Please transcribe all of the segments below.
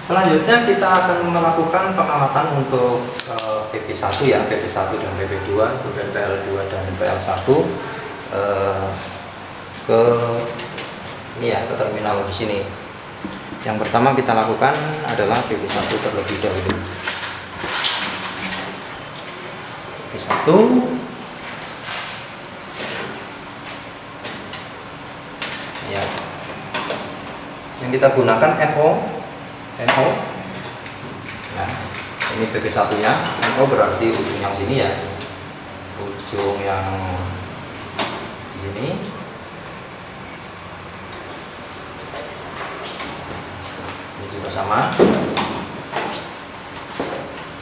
Selanjutnya kita akan melakukan pengamatan untuk PP1 ya, PP1 dan PP2, kemudian PL2 dan PL1 ke ini ya, ke terminal di sini. Yang pertama kita lakukan adalah PP1 terlebih dahulu. PP1 ya. Yang kita gunakan NO. Nah, ini PP1 nya. NO berarti ujung yang sini ya. Ujung yang di sini. Ini juga sama.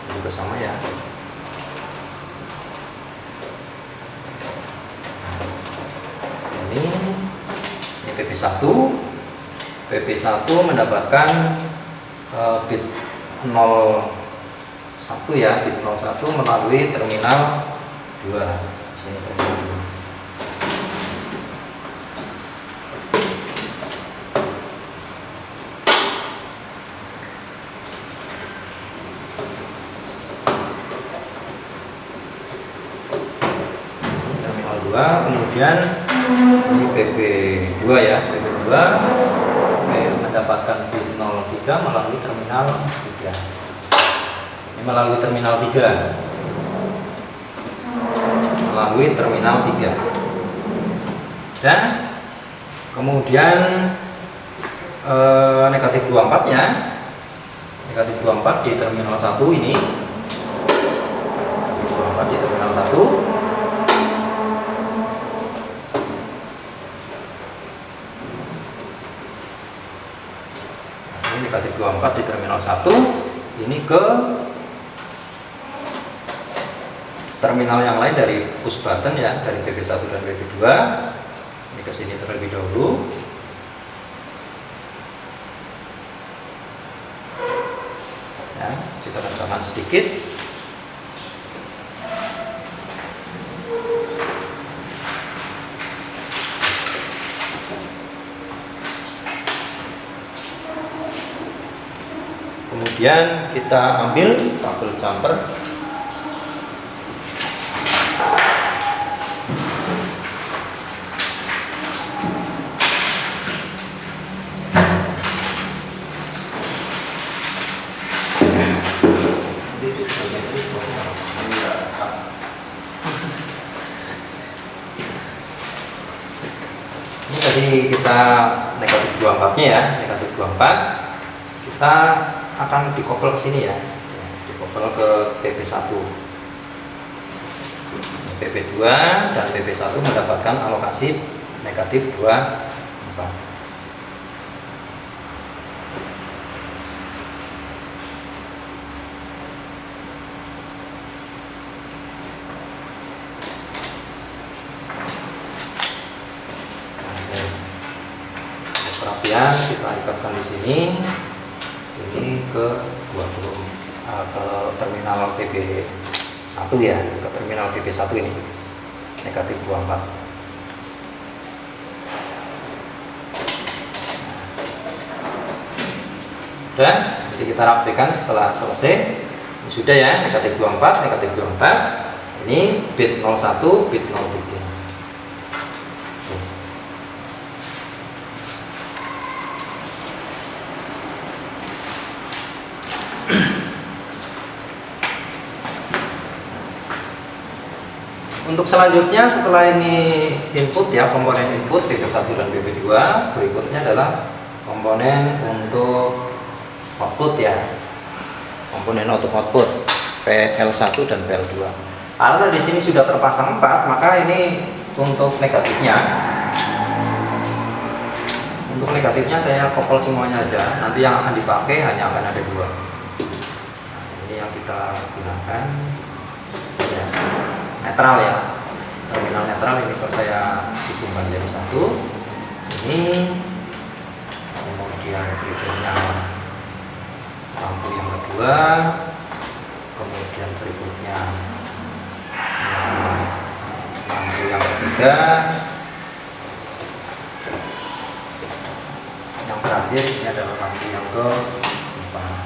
Ini juga sama ya. Ini PP1. PP1 mendapatkan bit 01 ya, bit 01 melalui terminal 2. Sini terminal 2. Terminal 2, kemudian ini PP2 ya, PP2 mendapatkan bit 03 melalui terminal 3. Ini melalui terminal 3. Melalui terminal 3. Dan kemudian negatif 24 nya. Negatif 24 di terminal 1 ini. Negatif 24 di terminal 1. Negatif 24 di terminal 1 ini ke terminal yang lain dari push button ya, dari PP1 dan PP2. Ini ke sini terlebih dahulu. Ya, kita kencangkan sedikit. Kemudian kita ambil kabel jumper. Ini tadi kita negatif 24 nya ya, negatif 24. Kita akan dikoppel ke sini ya, dikoppel ke PP1. PP2 dan PP1 mendapatkan alokasi negatif 24. Perapian kita ikatkan di sini. Ini ke 20 ke terminal PP1 ya, ke terminal PP1 ini negatif 24. Dan jadi kita rapikan setelah selesai. Ini sudah ya, negatif 24, negatif 24. Ini bit 01, bit 03. Untuk selanjutnya setelah ini input ya, komponen input PP1 dan PP2, berikutnya adalah komponen untuk output ya, komponen untuk output PL1 dan PL2. Karena di sini sudah terpasang 4, maka ini untuk negatifnya saya koppel semuanya aja. Nanti yang akan dipakai hanya akan ada 2. Nah, ini yang kita gunakan ya, netral ya, terminal netral ini kalau saya hubungkan jadi 1. Ini kemudian berikutnya lampu yang kedua, kemudian berikutnya lampu yang ketiga, yang terakhir ini adalah lampu yang keempat.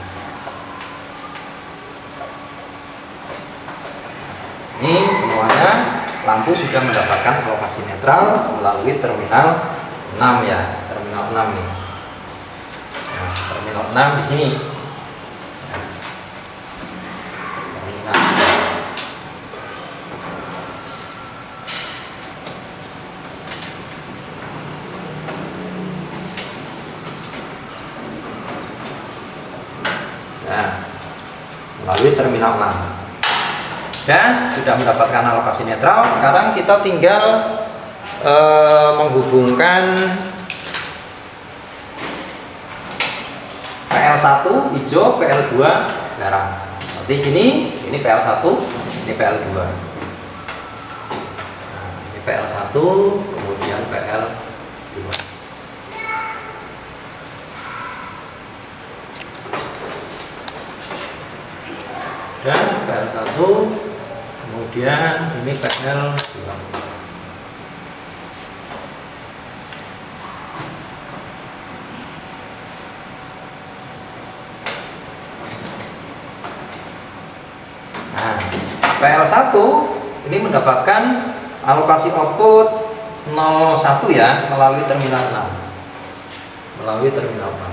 semuanya lampu sudah mendapatkan alokasi netral melalui terminal 6 ya, terminal 6 nih. Nah, terminal 6 di sini. Terminal. Nah, melalui terminal 6. Dan sudah mendapatkan alokasi netral. Sekarang kita tinggal menghubungkan PL1 hijau, PL2 merah. Berarti sini ini PL1, ini PL2. Nah, ini PL1, kemudian PL2. Dan PL1, kemudian ini PL2. Nah, PL1 ini mendapatkan alokasi output 01 ya melalui terminal 6. Melalui terminal 6.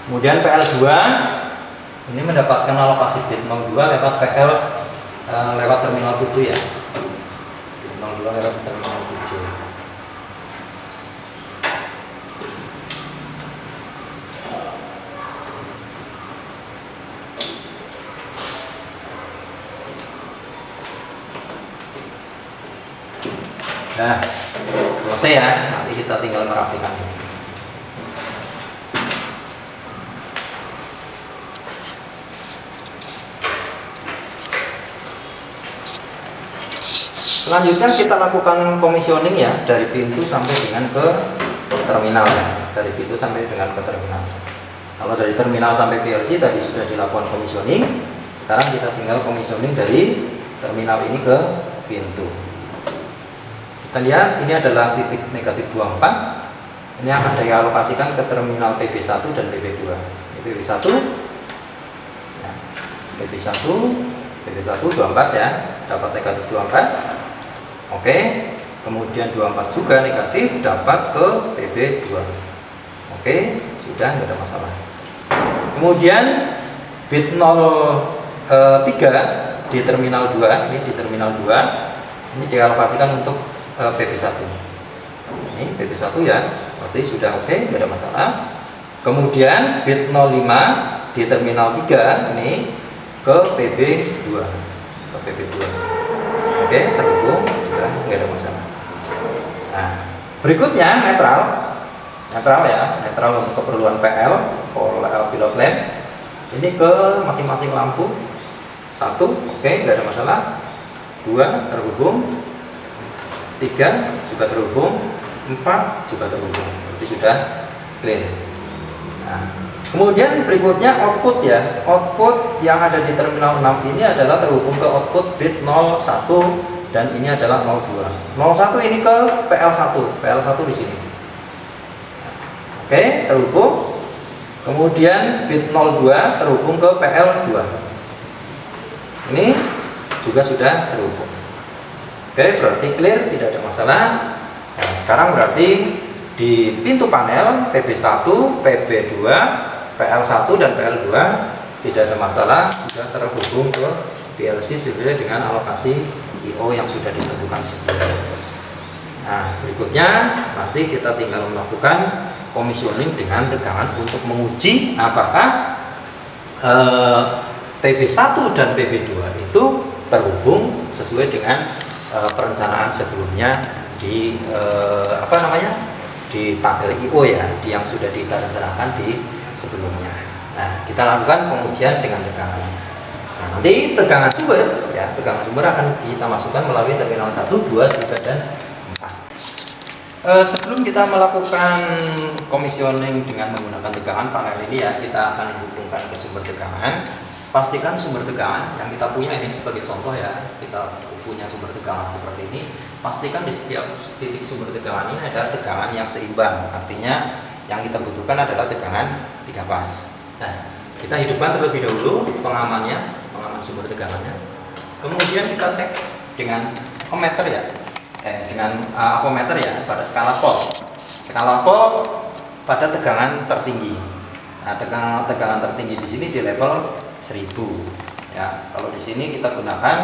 Kemudian PL2 ini mendapatkan alokasi bit 02 lewat PL lewat terminal 7 ya. Bit 02 lewat terminal 7. Nah, selesai ya. Nanti kita tinggal merapikan ini. Selanjutnya kita lakukan komisioning ya dari pintu sampai dengan ke terminal ya. Dari pintu sampai dengan ke terminal. Kalau dari terminal sampai PLC tadi sudah dilakukan komisioning. Sekarang kita tinggal komisioning dari terminal ini ke pintu. Kita lihat ini adalah titik negatif 24. Ini akan dialokasikan ke terminal PB1 dan PB2. Ini PB1 ya, PB1 24 ya, dapat negatif 24. Oke, kemudian 24 juga negatif dapat ke PB2. Oke, sudah nggak ada masalah. Kemudian bit 03 di terminal 2, ini di terminal 2 ini dialokasikan untuk PB1. Ini PB1 ya, berarti sudah oke, nggak ada masalah. Kemudian bit 05 di terminal 3 ini ke PB2. Ke PB2. Oke, terhubung, sudah nggak ada masalah. Nah, berikutnya netral ya, netral untuk keperluan PL, pilot lamp. Ini ke masing-masing lampu. 1, oke, nggak ada masalah. 2 terhubung, 3 juga terhubung, 4 juga terhubung. Berarti sudah clean. Nah, kemudian berikutnya output ya. Output yang ada di terminal 6 ini adalah terhubung ke output bit 01 dan ini adalah 02. 01 ini ke PL1. PL1 di sini. Oke, terhubung. Kemudian bit 02 terhubung ke PL2. Ini juga sudah terhubung. Oke, berarti clear, tidak ada masalah. Nah, sekarang berarti di pintu panel PB1, PB2, PL1 dan PL2 tidak ada masalah, sudah terhubung ke PLC sesuai dengan alokasi I/O yang sudah ditentukan sebelumnya. Nah, berikutnya nanti kita tinggal melakukan komisioning dengan tegangan untuk menguji apakah PB1 dan PB2 itu terhubung sesuai dengan perencanaan sebelumnya di di tabel I/O ya, yang sudah kita rencanakan di sebelumnya. Nah, kita lakukan pengujian dengan tegangan. Nah, Nah, nanti tegangan sumber ya, tegangan sumber akan kita masukkan melalui terminal 1, 2, 3 dan 4. Sebelum kita melakukan komisioning dengan menggunakan tegangan panel ini ya, kita akan hubungkan ke sumber tegangan. Pastikan sumber tegangan yang kita punya ini sebagai contoh ya, kita punya sumber tegangan seperti ini. Pastikan di setiap titik sumber tegangan ini ada tegangan yang seimbang. Artinya yang kita butuhkan adalah tegangan 3 pas. Nah, kita hidupkan terlebih dahulu pengaman sumber tegangannya. Kemudian kita cek dengan ammeter ya, dengan ammeter ya pada skala volt. Skala volt pada tegangan tertinggi. Nah, tegangan tertinggi di sini di level 1000 ya. Kalau di sini kita gunakan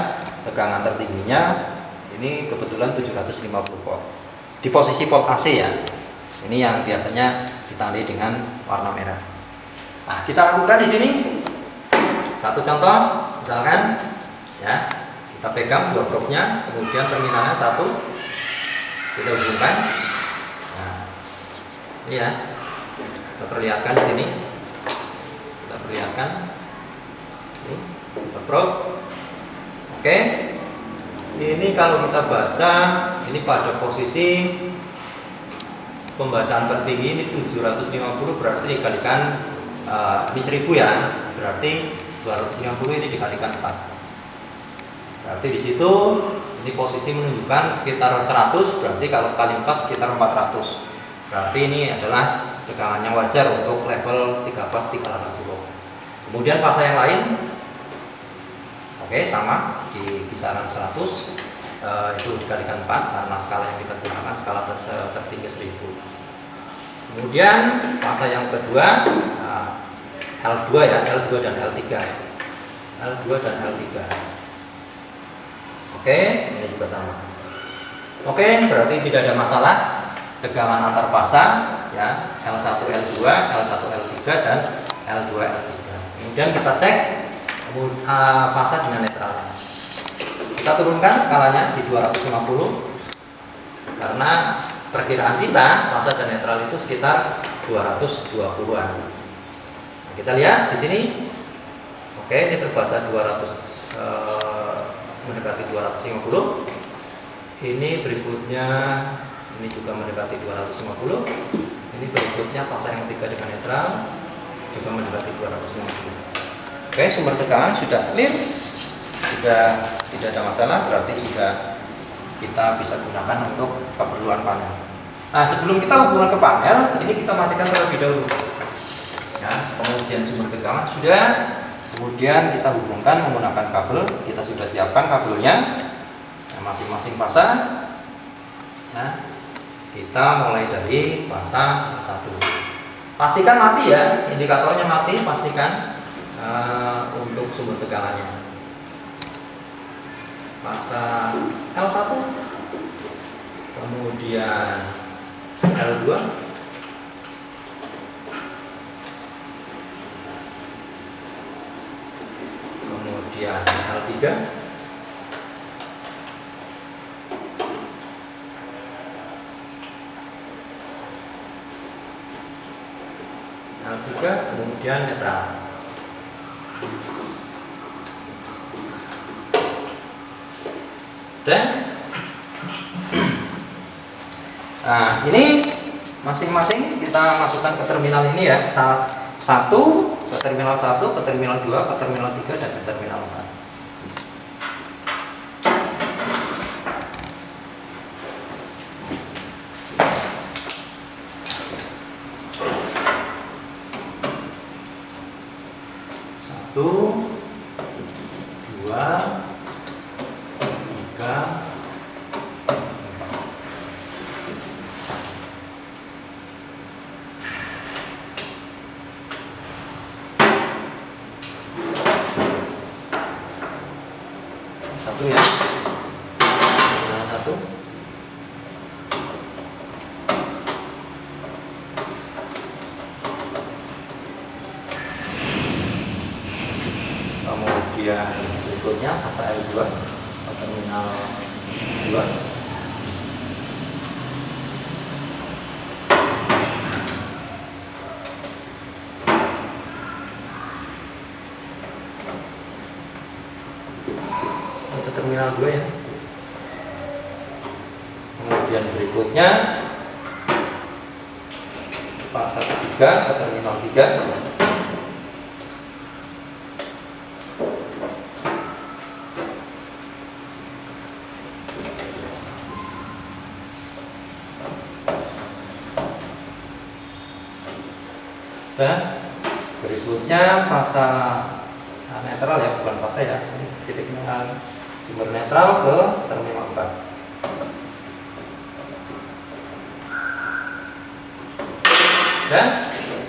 tegangan tertingginya ini kebetulan 750 volt. Di posisi volt AC ya. Ini yang biasanya ditandai dengan warna merah. Nah, kita lakukan di sini satu contoh, misalkan ya, kita pegang dua probnya, kemudian terminalnya satu, kita hubungkan. Nah, ini ya, kita perlihatkan di sini, kita perlihatkan. Ini probe. Oke, ini kalau kita baca, ini pada posisi pembacaan tertinggi ini 750, berarti dikalikan ini 1000 ya, berarti 250 ini dikalikan 4. Berarti di situ ini posisi menunjukkan sekitar 100, berarti kalau kali 4 sekitar 400. Berarti ini adalah tegangan yang wajar untuk level 3 pas 380. Kemudian fase yang lain, oke, sama di kisaran 100, itu dikalikan 4 karena skala yang kita gunakan skala tertinggi 1000. Kemudian fase yang kedua L2 ya, L2 dan L3. L2 dan L3. Oke, ini juga sama. Oke, berarti tidak ada masalah tegangan antar fasa ya, L1 L2, L1 L3 dan L2 L3. Kemudian kita cek fasa dengan netral. Kita turunkan skalanya di 250 karena perkiraan kita fasa dan netral itu sekitar 220-an. Nah, kita lihat di sini. Oke, ini terbaca 200 mendekati 250. Ini berikutnya ini juga mendekati 250. Ini berikutnya fasa yang ketiga dengan netral juga mendekati 250. Oke, sumber tegangan sudah clear, sudah tidak ada masalah, berarti sudah kita bisa gunakan untuk keperluan panel. Nah, sebelum kita hubungan ke panel, ini kita matikan terlebih dahulu. Ya, pengujian sumber tegangan sudah, kemudian kita hubungkan menggunakan kabel. Kita sudah siapkan kabelnya, nah, masing-masing fasa. Nah, kita mulai dari fasa 1. Pastikan mati ya, indikatornya mati, pastikan untuk sumber tegangannya. Fasa L1, kemudian L2, kemudian L3, kemudian netral. Dan nah, ini masing-masing kita masukkan ke terminal ini ya. Satu ke terminal 1, ke terminal 2, ke terminal 3 dan ke terminal 4. Satu, dua, tiga, satu ya, satu. Kemudian berikutnya fasa L2 terminal 2. terminal 2 ya. Kemudian berikutnya fase ketiga ke terminal 3. Dan berikutnya fase netral ya, bukan fase ya, ini titik sumber netral ke terminal 4. Dan ini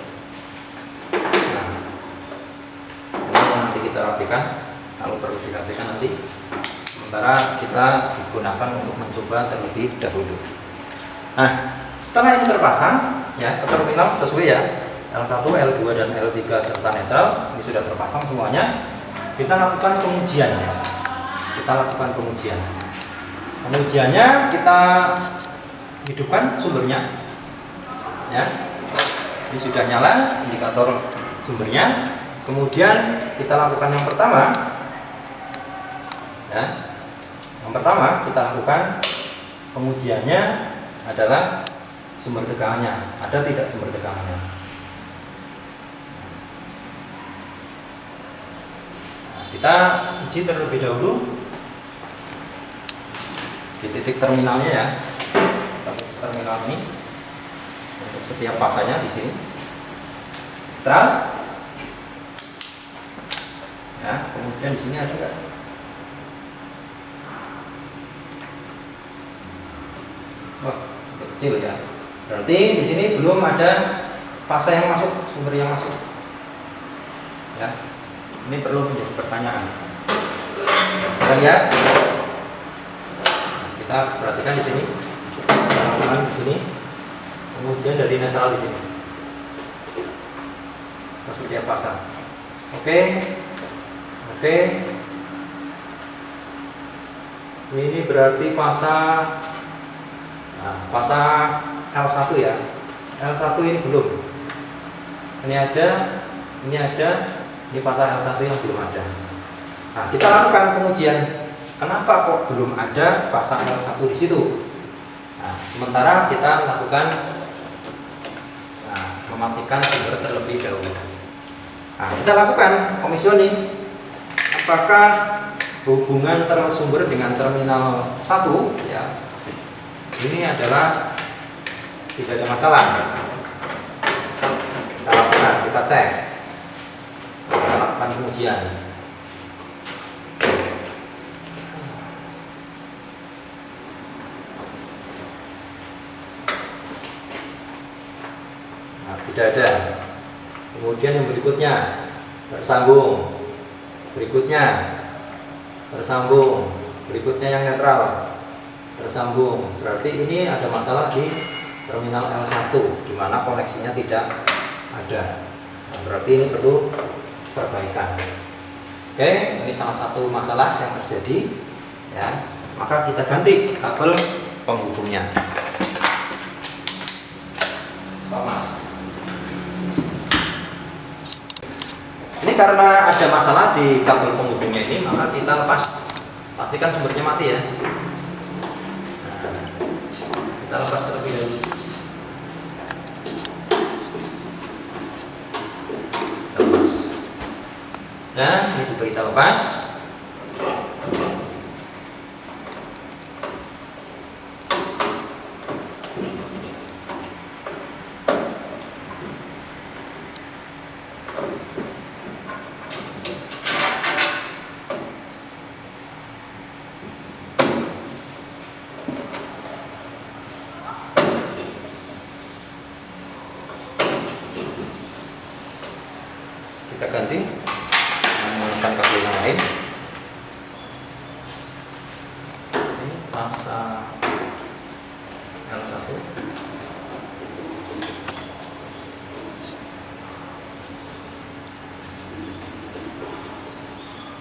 nanti kita rapikan, kalau perlu dirapikan nanti. Sementara kita digunakan untuk mencoba terlebih dahulu. Nah, setelah ini terpasang ya ke terminal sesuai ya, L1, L2 dan L3 serta netral ini sudah terpasang semuanya. Kita lakukan pengujian ya. Kita lakukan pengujian. Pengujiannya kita hidupkan sumbernya. Ya. Ini sudah nyala indikator sumbernya. Kemudian kita lakukan yang pertama. Ya. Yang pertama kita lakukan pengujiannya adalah sumber tegangannya. Ada tidak sumber tegangannya? Kita uji terlebih dahulu di titik terminalnya ya, terminal ini untuk setiap pasanya di sini netral. Ya, kemudian di sini ada nggak? Wah, kecil ya. Berarti di sini belum ada fase yang masuk, sumber yang masuk. Ya. Ini perlu menjadi pertanyaan. Kita lihat, kita perhatikan di sini, di sini, pengujian dari netral di sini. Setiap pasang. Oke. Ini berarti pasang, pasang L1 ya. L1 ini belum. Ini ada. Ini pasang L1 yang belum ada. Nah, kita lakukan pengujian. Kenapa kok belum ada pasang L1 di situ? Nah, sementara kita lakukan mematikan sumber terlebih dahulu. Nah, kita lakukan komisioning. Apakah hubungan sumber dengan terminal 1 ya, ini adalah tidak ada masalah. Kita lakukan, kita cek. Lakukan pengujian. Nah, tidak ada. Kemudian yang berikutnya tersambung. Berikutnya yang netral tersambung. Berarti ini ada masalah di terminal L1 di mana koneksinya tidak ada. Nah, berarti ini perlu perbaikan. Oke, ini salah satu masalah yang terjadi ya. Maka kita ganti kabel penghubungnya. Thomas. Ini karena ada masalah di kabel penghubungnya ini, maka kita lepas. Pastikan sumbernya mati ya. Nah, kita lepas terlebih dahulu. Nah, ini juga kita lepas. Kita ganti menggunakan kabel yang lain. Ini pasang L1.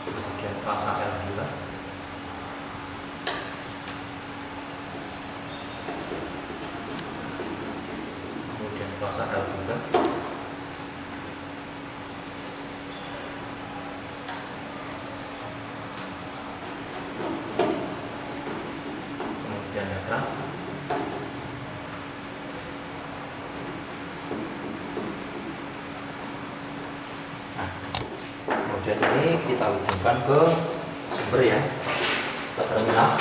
Kemudian pasang L2. Kemudian pasang L2. Kemudian ini kita hubungkan ke sumber ya, ke terminal.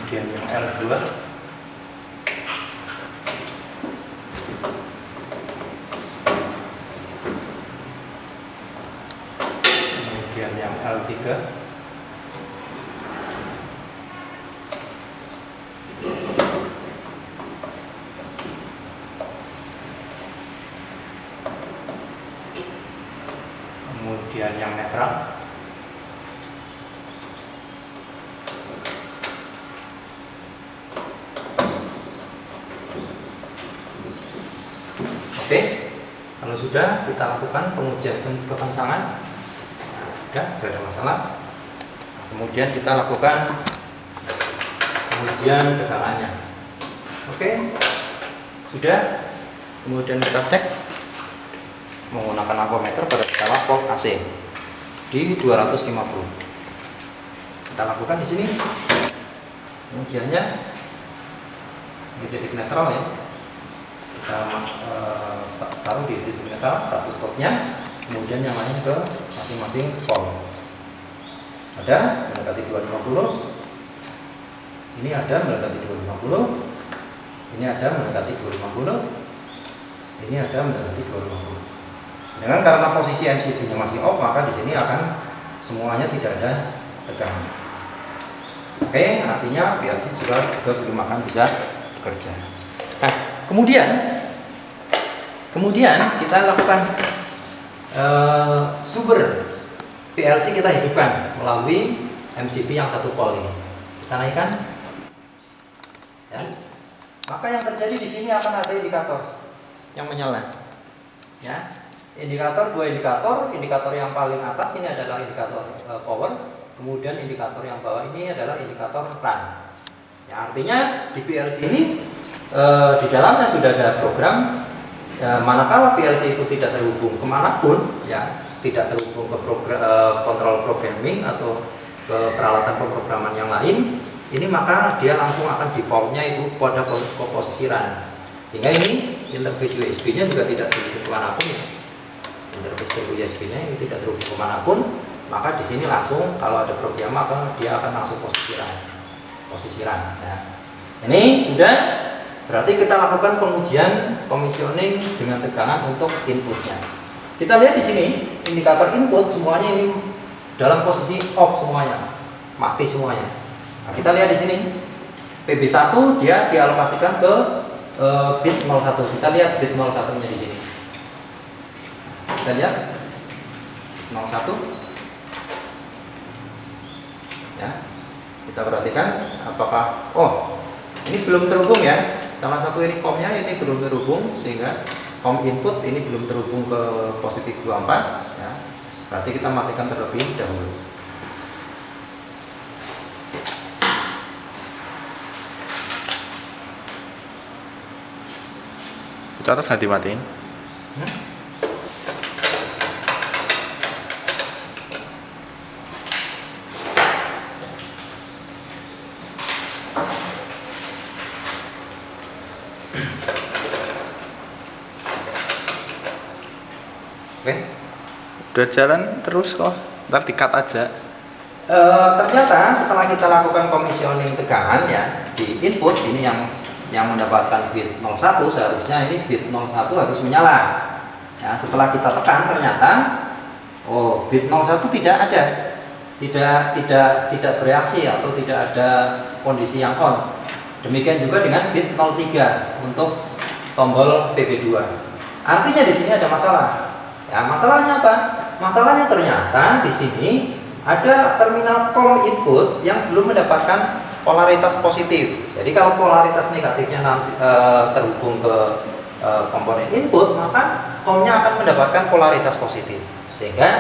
Kemudian yang L2, kemudian yang L3, kemudian yang netral, oke. Kalau sudah, kita lakukan pengujian kekencangan. Sudah, tidak ada masalah. Kemudian kita lakukan pengujian tegangannya. Oke, sudah. Kemudian kita cek menggunakan ampermeter pada skala volt AC di 250. Kita lakukan di sini pengujiannya di titik netral ya. Kita taruh di titik netral satu voltnya, kemudian yang lain ke masing-masing volt. Ada mendekati 250, ini ada mendekati 250, ini ada mendekati 250, ini ada mendekati 250. Sedangkan karena posisi MCB-nya masih off, maka di sini akan semuanya tidak ada tegangan. Oke, artinya PLC juga belum akan bisa bekerja. Nah, kemudian kita lakukan sumber PLC kita hidupkan melalui MCB yang 1 volt ini. Kita naikkan, ya. Maka yang terjadi di sini akan ada indikator yang menyala, ya. Dua indikator yang paling atas ini adalah indikator power, kemudian indikator yang bawah ini adalah indikator run. Ya, artinya di PLC ini di dalamnya sudah ada program. Manakala PLC itu tidak terhubung kemanapun, ya, tidak terhubung ke kontrol programming atau ke peralatan pemrograman yang lain, ini maka dia langsung akan defaultnya itu pada posisi run. Sehingga ini interface USB-nya juga tidak terhubung kemanapun. Ya. Interface USB-nya ini tidak terhubung kemanapun, maka di sini langsung kalau ada program maka dia akan langsung posisi run. Ya. Ini sudah. Berarti kita lakukan pengujian commissioning dengan tegangan untuk inputnya. Kita lihat di sini indikator input semuanya ini dalam posisi off semuanya, mati semuanya. Nah, kita lihat di sini PB1 dia dialokasikan ke bit 01. Kita lihat bit 01-nya di sini. Kita lihat 01. Ya. Kita perhatikan apakah ini belum terhubung ya. Salah satu ini COM-nya ini belum terhubung, sehingga COM input ini belum terhubung ke positif 24 ya. Berarti kita matikan terlebih dahulu. Itu atas nggak dimatiin? Oke. Udah jalan terus kok, ntar di-cut aja. Ternyata setelah kita lakukan commissioning tegangan ya di input ini yang mendapatkan bit 01, seharusnya ini bit 01 harus menyala. Ya, setelah kita tekan ternyata bit 01 tidak ada. Tidak bereaksi atau tidak ada kondisi yang on. Demikian juga dengan bit 03 untuk tombol PB2. Artinya di sini ada masalah. Ya, masalahnya apa? Masalahnya ternyata di sini ada terminal COM input yang belum mendapatkan polaritas positif. Jadi kalau polaritas negatifnya nanti terhubung ke komponen input, maka COM-nya akan mendapatkan polaritas positif. Sehingga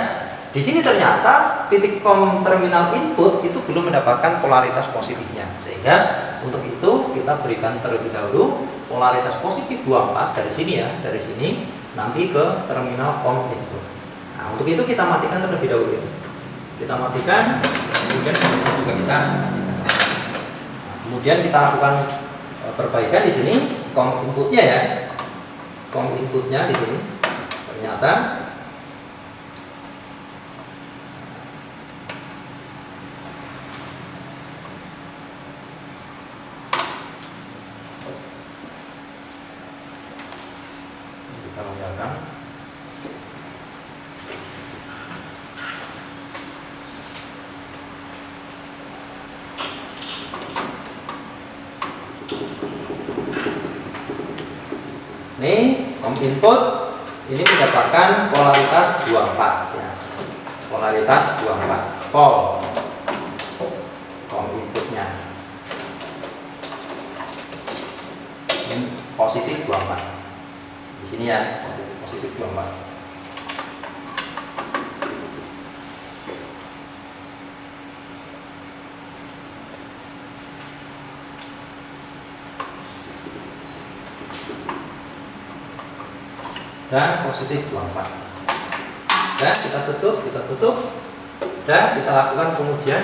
di sini ternyata titik COM terminal input itu belum mendapatkan polaritas positifnya. Sehingga untuk itu kita berikan terlebih dahulu polaritas positif 24 dari sini ya, dari sini. nanti ke terminal COM input. Nah, untuk itu kita matikan terlebih dahulu. Kita matikan, kemudian juga kita kemudian kita lakukan perbaikan di sini COM inputnya ya. COM inputnya di sini ternyata kita nyalakan. Ini COM input ini mendapatkan polaritas 24 ya. Polaritas 24 pol COM inputnya. Ini positif 24. Di sini ya, positif 24. Dan positif 24. Dan kita tutup, dan kita lakukan pengujian.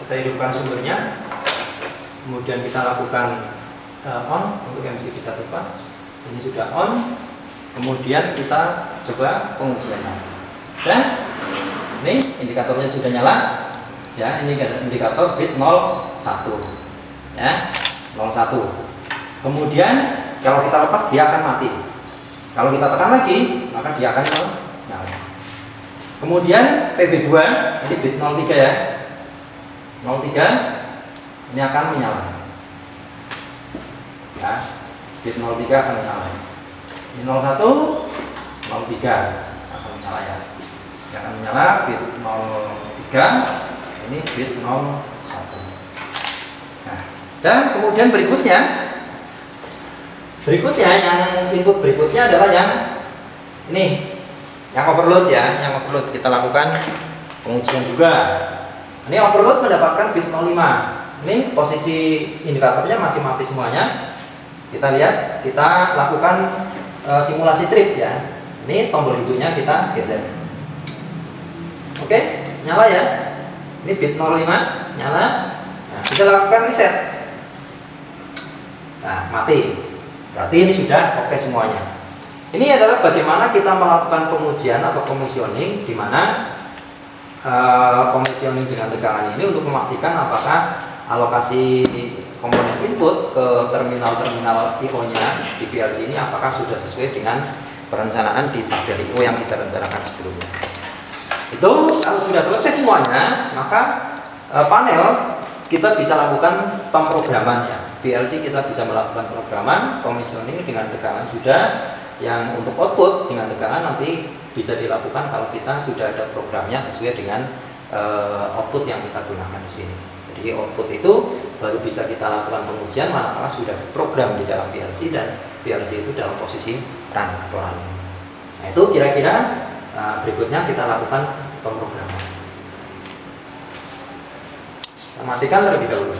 Kita hidupkan sumbernya, kemudian kita lakukan on untuk MCB 1 pas. Ini sudah on, kemudian kita coba pengujiannya. Dan ini indikatornya sudah nyala, ya. Ini indikator bit 01, ya, 01. Kemudian kalau kita lepas dia akan mati. Kalau kita tekan lagi, maka dia akan menyala. Kemudian PB2, ini bit 03 ya. 03 ini akan menyala. Ya, bit 03 akan menyala. Ini 01, 03 akan menyala ya. Ini akan menyala bit 03, ini bit 01. Nah, dan kemudian berikutnya yang input berikutnya adalah yang ini, yang overload ya, yang overload kita lakukan pengujian juga. Ini overload mendapatkan bit 05. Ini posisi indikatornya masih mati semuanya. Kita lihat, kita lakukan simulasi trip ya. Ini tombol hijaunya kita geser. Oke, nyala ya. Ini bit 05 nyala. Nah, kita lakukan reset. Nah, mati. Berarti ini sudah oke semuanya. Ini adalah bagaimana kita melakukan pengujian atau commissioning, di mana commissioning dengan tegangan ini untuk memastikan apakah alokasi komponen input ke terminal-terminal I/O-nya di PLC ini apakah sudah sesuai dengan perencanaan di tabel I/O yang kita rencanakan sebelumnya. Itu kalau sudah selesai semuanya, maka panel kita bisa lakukan pemrograman ya. PLC kita bisa melakukan programan commissioning dengan tegangan sudah, yang untuk output dengan tegangan nanti bisa dilakukan kalau kita sudah ada programnya sesuai dengan output yang kita gunakan di sini. Jadi output itu baru bisa kita lakukan pengujian manakala sudah program di dalam PLC dan PLC itu dalam posisi run atau running. Nah, itu kira-kira berikutnya kita lakukan pemrograman. Kita matikan terlebih dahulu.